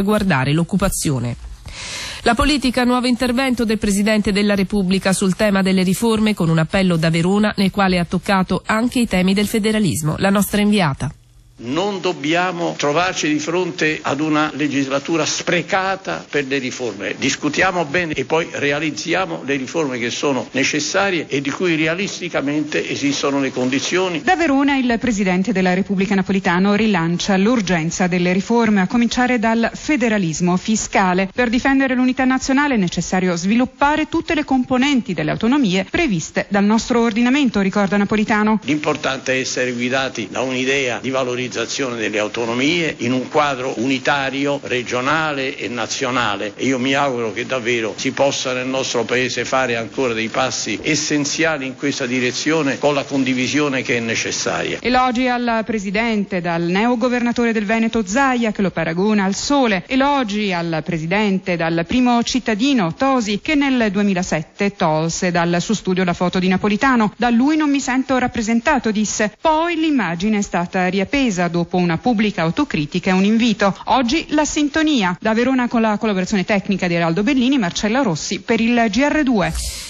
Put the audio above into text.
guardare l'occupazione. La politica, nuovo intervento del Presidente della Repubblica sul tema delle riforme con un appello da Verona nel quale ha toccato anche i temi del federalismo. La nostra inviata. Non dobbiamo trovarci di fronte ad una legislatura sprecata per le riforme. Discutiamo bene e poi realizziamo le riforme che sono necessarie e di cui realisticamente esistono le condizioni. Da Verona il Presidente della Repubblica Napolitano rilancia l'urgenza delle riforme, a cominciare dal federalismo fiscale. Per difendere l'unità nazionale è necessario sviluppare tutte le componenti delle autonomie previste dal nostro ordinamento, ricorda Napolitano. L'importante è essere guidati da un'idea di valorizzazione delle autonomie in un quadro unitario, regionale e nazionale, e io mi auguro che davvero si possa nel nostro Paese fare ancora dei passi essenziali in questa direzione con la condivisione che è necessaria. Elogi al Presidente dal neogovernatore del Veneto Zaia, che lo paragona al sole. Elogi al Presidente dal primo cittadino Tosi, che nel 2007 tolse dal suo studio la foto di Napolitano. Da lui non mi sento rappresentato, disse. Poi l'immagine è stata riappesa dopo una pubblica autocritica e un invito. Oggi la sintonia. Da Verona con la collaborazione tecnica di Eraldo Bellini, Marcella Rossi per il GR2.